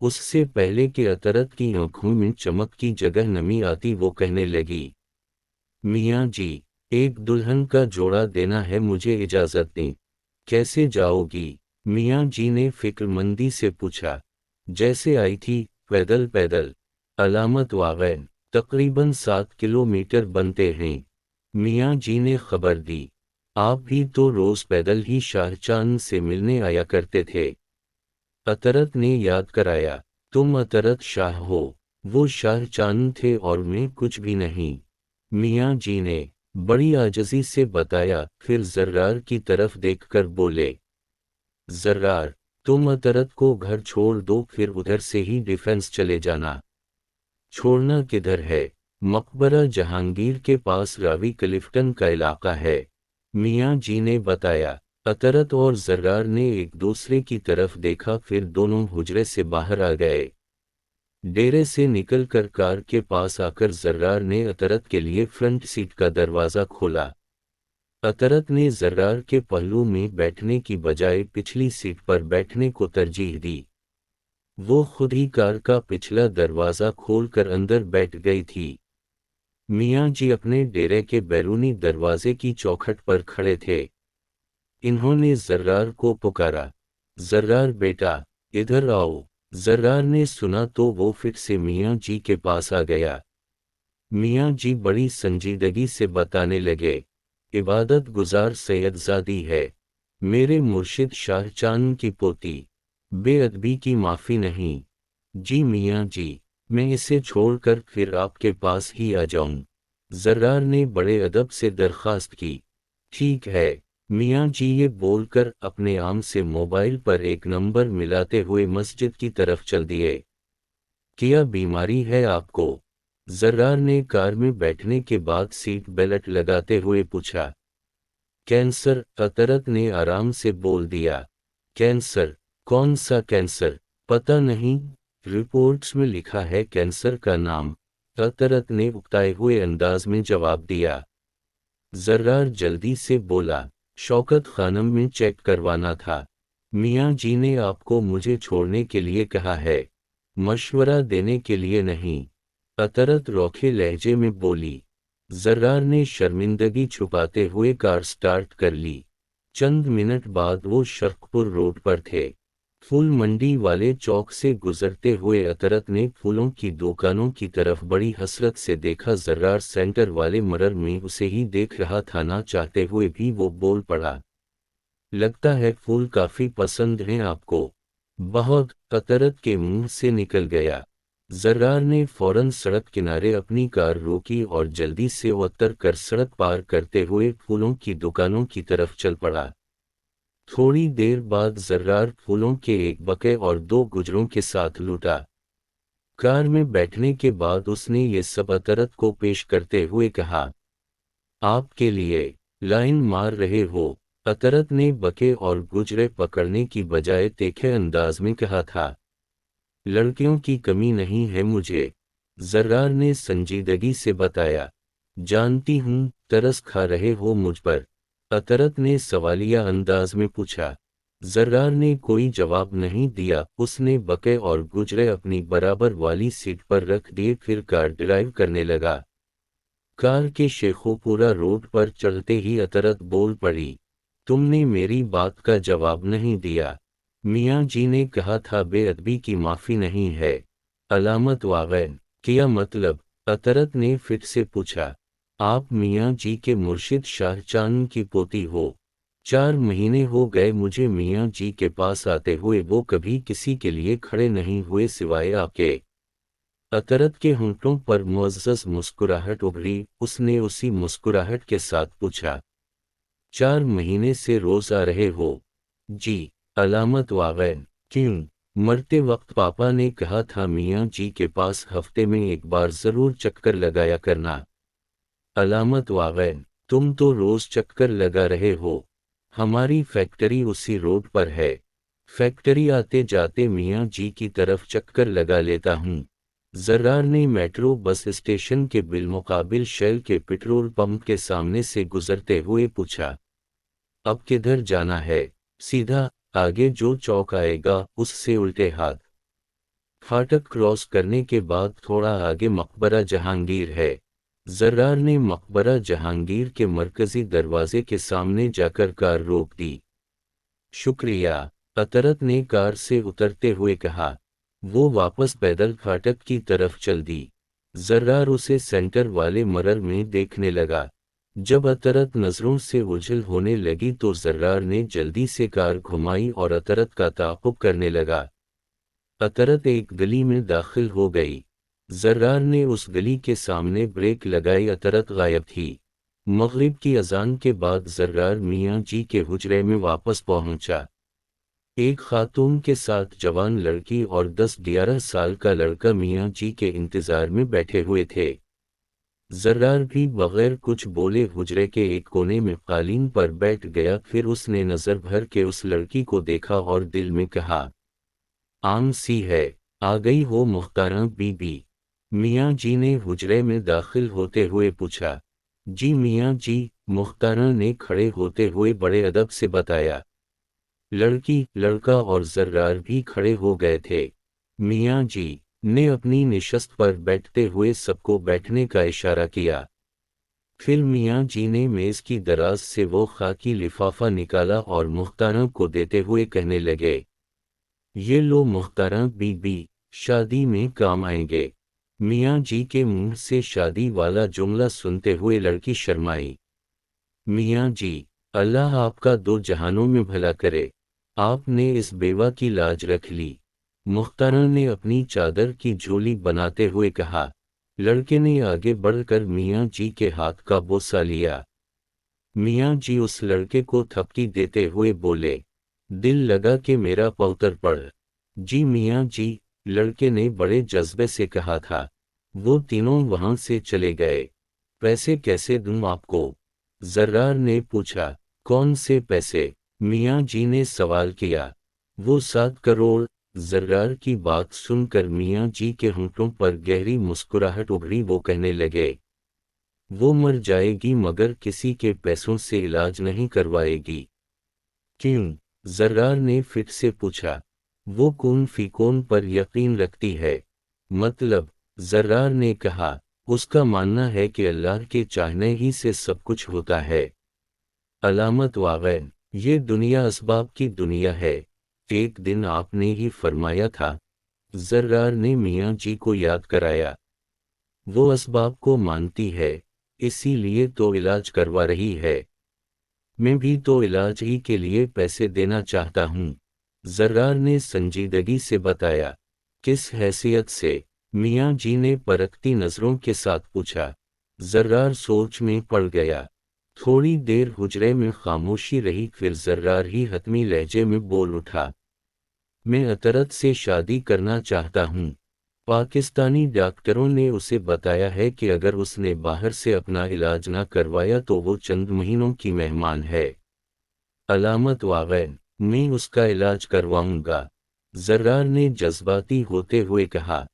اس سے پہلے کہ اطرت کی آنکھوں میں چمک کی جگہ نمی آتی وہ کہنے لگی، میاں جی، ایک دلہن کا جوڑا دینا ہے، مجھے اجازت دیں۔ کیسے جاؤ گی؟ میاں جی نے فکر مندی سے پوچھا۔ جیسے آئی تھی، پیدل پیدل۔ علامت واقع، تقریباً 7 کلومیٹر بنتے ہیں۔ میاں جی نے خبر دی، آپ بھی تو روز پیدل ہی شاہ چاند سے ملنے آیا کرتے تھے۔ اطرت نے یاد کرایا، تم اطرت شاہ ہو، وہ شاہ چاند تھے اور میں کچھ بھی نہیں۔ میاں جی نے بڑی عاجزی سے بتایا، پھر زرار کی طرف دیکھ کر بولے، زرار، تم اطرت کو گھر چھوڑ دو، پھر ادھر سے ہی ڈیفنس چلے جانا۔ چھوڑنا کدھر ہے؟ مقبرہ جہانگیر کے پاس راوی کلفٹن کا علاقہ ہے، میاں جی نے بتایا۔ اطرت اور زرار نے ایک دوسرے کی طرف دیکھا، پھر دونوں حجرے سے باہر آ گئے۔ ڈیرے سے نکل کر کار کے پاس آ کر زرار نے اطرت کے لیے فرنٹ سیٹ کا دروازہ کھولا۔ اطرت نے زرار کے پہلو میں بیٹھنے کی بجائے پچھلی سیٹ پر بیٹھنے کو ترجیح دی۔ وہ خود ہی کار کا پچھلا دروازہ کھول کر اندر بیٹھ گئی تھی۔ میاں جی اپنے ڈیرے کے بیرونی دروازے کی چوکھٹ پر کھڑے تھے۔ انہوں نے زرار کو پکارا، زرار بیٹا، ادھر آؤ۔ زرار نے سنا تو وہ پھر سے میاں جی کے پاس آ گیا۔ میاں جی بڑی سنجیدگی سے بتانے لگے، عبادت گزار سید زادی ہے، میرے مرشد شاہ چاند کی پوتی، بے ادبی کی معافی نہیں۔ جی میاں جی، میں اسے چھوڑ کر پھر آپ کے پاس ہی آ جاؤں؟ زرار نے بڑے ادب سے درخواست کی۔ ٹھیک ہے، میاں جی یہ بول کر اپنے عام سے موبائل پر ایک نمبر ملاتے ہوئے مسجد کی طرف چل دیے۔ کیا بیماری ہے آپ کو؟ زرار نے کار میں بیٹھنے کے بعد سیٹ بیلٹ لگاتے ہوئے پوچھا۔ کینسر، اطرت نے آرام سے بول دیا۔ کینسر؟ کون سا کینسر؟ پتہ نہیں، رپورٹس میں لکھا ہے کینسر کا نام، اطرت نے اکتائے ہوئے انداز میں جواب دیا۔ زرار جلدی سے بولا، شوکت خانم میں چیک کروانا تھا۔ میاں جی نے آپ کو مجھے چھوڑنے کے لیے کہا ہے، مشورہ دینے کے لیے نہیں، اطرت روکھے لہجے میں بولی۔ زرار نے شرمندگی چھپاتے ہوئے کار سٹارٹ کر لی۔ چند منٹ بعد وہ شرقپور روڈ پر تھے۔ پھول منڈی والے چوک سے گزرتے ہوئے اطرت نے پھولوں کی دکانوں کی طرف بڑی حسرت سے دیکھا۔ زرار سینٹر والے مرر میں اسے ہی دیکھ رہا تھا، نہ چاہتے ہوئے بھی وہ بول پڑا، لگتا ہے پھول کافی پسند ہیں آپ کو۔ بہت، اطرت کے منہ سے نکل گیا۔ زرار نے فوراً سڑک کنارے اپنی کار روکی اور جلدی سے اتر کر سڑک پار کرتے ہوئے پھولوں کی دکانوں کی طرف چل پڑا۔ تھوڑی دیر بعد زرار پھولوں کے ایک بکے اور 2 گجروں کے ساتھ لوٹا۔ کار میں بیٹھنے کے بعد اس نے یہ سب اطرت کو پیش کرتے ہوئے کہا، آپ کے لیے لائن مار رہے ہو؟ اطرت نے بکے اور گجرے پکڑنے کی بجائے تیکھے انداز میں کہا تھا، لڑکیوں کی کمی نہیں ہے مجھے، زرار نے سنجیدگی سے بتایا۔ جانتی ہوں، ترس کھا رہے ہو مجھ پر، اطرت نے سوالیہ انداز میں پوچھا۔ زرار نے کوئی جواب نہیں دیا۔ اس نے بکے اور گجرے اپنی برابر والی سیٹ پر رکھ دیے، پھر کار ڈرائیو کرنے لگا۔ کار کے شیخوپورہ روڈ پر چڑھتے ہی اطرت بول پڑی، تم نے میری بات کا جواب نہیں دیا۔ میاں جی نے کہا تھا بے ادبی کی معافی نہیں ہے۔ علامت واقع، کیا مطلب؟ اطرت نے پھر سے پوچھا۔ آپ میاں جی کے مرشد شاہ چاند کی پوتی ہو۔ 4 مہینے ہو گئے مجھے میاں جی کے پاس آتے ہوئے، وہ کبھی کسی کے لیے کھڑے نہیں ہوئے سوائے آپ کے۔ اطرت کے ہونٹوں پر معزز مسکراہٹ ابھری۔ اس نے اسی مسکراہٹ کے ساتھ پوچھا، 4 مہینے سے روز آ رہے ہو؟ جی۔ علامت واقع، کیوں؟ مرتے وقت پاپا نے کہا تھا میاں جی کے پاس ہفتے میں ایک بار ضرور چکر لگایا کرنا۔ علامت واقع، تم تو روز چکر لگا رہے ہو، ہماری فیکٹری اسی روڈ پر ہے، فیکٹری آتے جاتے میاں جی کی طرف چکر لگا لیتا ہوں۔ زرار نے میٹرو بس اسٹیشن کے بالمقابل شیل کے پٹرول پمپ کے سامنے سے گزرتے ہوئے پوچھا، اب کدھر جانا ہے؟ سیدھا، آگے جو چوک آئے گا اس سے الٹے ہاتھ۔ پھاٹک کراس کرنے کے بعد تھوڑا آگے مقبرہ جہانگیر ہے۔ زرار نے مقبرہ جہانگیر کے مرکزی دروازے کے سامنے جا کر کار روک دی۔ شکریہ، عطرت نے کار سے اترتے ہوئے کہا۔ وہ واپس پیدل پھاٹک کی طرف چل دی۔ زرار اسے سینٹر والے مرر میں دیکھنے لگا۔ جب عطرت نظروں سے اوجھل ہونے لگی تو زرار نے جلدی سے کار گھمائی اور عطرت کا تعاقب کرنے لگا۔ عطرت ایک گلی میں داخل ہو گئی۔ زرار نے اس گلی کے سامنے بریک لگائی۔ عطرت غائب تھی۔ مغرب کی اذان کے بعد زرار میاں جی کے حجرے میں واپس پہنچا۔ ایک خاتون کے ساتھ جوان لڑکی اور 10-11 سال کا لڑکا میاں جی کے انتظار میں بیٹھے ہوئے تھے۔ زرار بھی بغیر کچھ بولے حجرے کے ایک کونے میں قالین پر بیٹھ گیا۔ پھر اس نے نظر بھر کے اس لڑکی کو دیکھا اور دل میں کہا، عام سی ہے، آ گئی ہو محترم بی بی۔ میاں جی نے حجرے میں داخل ہوتے ہوئے پوچھا۔ جی میاں جی، محترم نے کھڑے ہوتے ہوئے بڑے ادب سے بتایا۔ لڑکی، لڑکا اور زرار بھی کھڑے ہو گئے تھے۔ میاں جی نے اپنی نشست پر بیٹھتے ہوئے سب کو بیٹھنے کا اشارہ کیا۔ پھر میاں جی نے میز کی دراز سے وہ خاکی لفافہ نکالا اور محترم کو دیتے ہوئے کہنے لگے، یہ لو محترم بی بی، شادی میں کام آئیں گے۔ میاں جی کے منہ سے شادی والا جملہ سنتے ہوئے لڑکی شرمائی۔ میاں جی، اللہ آپ کا دو جہانوں میں بھلا کرے، آپ نے اس بیوہ کی لاج رکھ لی۔ محترم نے اپنی چادر کی جھولی بناتے ہوئے کہا۔ لڑکے نے آگے بڑھ کر میاں جی کے ہاتھ کا بوسہ لیا۔ میاں جی اس لڑکے کو تھپکی دیتے ہوئے بولے، دل لگا کہ میرا پوتر پڑھ۔ جی میاں جی، لڑکے نے بڑے جذبے سے کہا تھا۔ وہ تینوں وہاں سے چلے گئے۔ پیسے کیسے دوں آپ کو؟ زرار نے پوچھا۔ کون سے پیسے؟ میاں جی نے سوال کیا۔ وہ 7 کروڑ۔ زرار کی بات سن کر میاں جی کے ہونٹوں پر گہری مسکراہٹ ابھری۔ وہ کہنے لگے، وہ مر جائے گی مگر کسی کے پیسوں سے علاج نہیں کروائے گی۔ کیوں؟ زرار نے فٹ سے پوچھا۔ وہ کون فی کون پر یقین رکھتی ہے۔ مطلب؟ زرار نے کہا، اس کا ماننا ہے کہ اللہ کے چاہنے ہی سے سب کچھ ہوتا ہے۔ علامت واغین، یہ دنیا اسباب کی دنیا ہے، ایک دن آپ نے ہی فرمایا تھا۔ زرار نے میاں جی کو یاد کرایا۔ وہ اسباب کو مانتی ہے، اسی لیے تو علاج کروا رہی ہے۔ میں بھی تو علاج ہی کے لیے پیسے دینا چاہتا ہوں، زرار نے سنجیدگی سے بتایا۔ کس حیثیت سے؟ میاں جی نے پرکھتی نظروں کے ساتھ پوچھا۔ زرار سوچ میں پڑ گیا۔ تھوڑی دیر حجرے میں خاموشی رہی، پھر زرار ہی حتمی لہجے میں بول اٹھا، میں عطرت سے شادی کرنا چاہتا ہوں۔ پاکستانی ڈاکٹروں نے اسے بتایا ہے کہ اگر اس نے باہر سے اپنا علاج نہ کروایا تو وہ چند مہینوں کی مہمان ہے۔ علامت واغین، میں اس کا علاج کرواؤں گا، زرار نے جذباتی ہوتے ہوئے کہا۔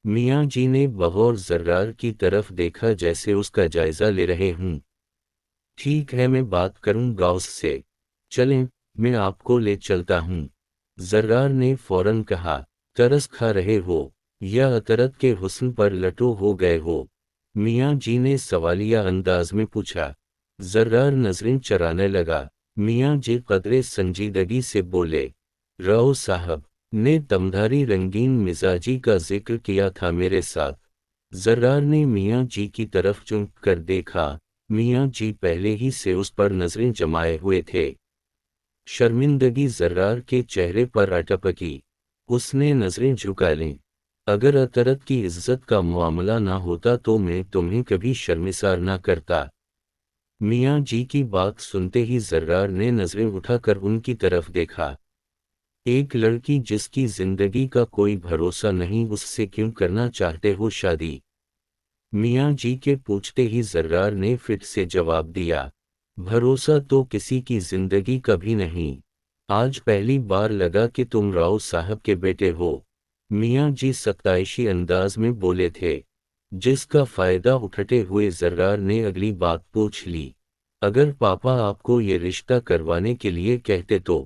میاں جی نے بغور زرار کی طرف دیکھا جیسے اس کا جائزہ لے رہے ہوں۔ ٹھیک ہے، میں بات کروں گا اس سے، چلیں میں آپ کو لے چلتا ہوں، زرار نے فوراً کہا۔ ترس کھا رہے ہو یا عطرت کے حسن پر لٹو ہو گئے ہو؟ میاں جی نے سوالیہ انداز میں پوچھا۔ زرار نظریں چرانے لگا۔ میاں جی قدرے سنجیدگی سے بولے، راؤ صاحب نے تمدھاری رنگین مزاجی کا ذکر کیا تھا میرے ساتھ۔ زرار نے میاں جی کی طرف چونک کر دیکھا۔ میاں جی پہلے ہی سے اس پر نظریں جمائے ہوئے تھے۔ شرمندگی زرار کے چہرے پر اٹپکی۔ اس نے نظریں جھکا لیں۔ اگر عطرت کی عزت کا معاملہ نہ ہوتا تو میں تمہیں کبھی شرمسار نہ کرتا۔ میاں جی کی بات سنتے ہی زرار نے نظریں اٹھا کر ان کی طرف دیکھا۔ ایک لڑکی جس کی زندگی کا کوئی بھروسہ نہیں، اس سے کیوں کرنا چاہتے ہو شادی؟ میاں جی کے پوچھتے ہی زرار نے فٹ سے جواب دیا، بھروسہ تو کسی کی زندگی کا بھی نہیں، آج پہلی بار لگا کہ تم راؤ صاحب کے بیٹے ہو۔ میاں جی ستائشی انداز میں بولے تھے، جس کا فائدہ اٹھتے ہوئے زرار نے اگلی بات پوچھ لی، اگر پاپا آپ کو یہ رشتہ کروانے کے لیے کہتے تو؟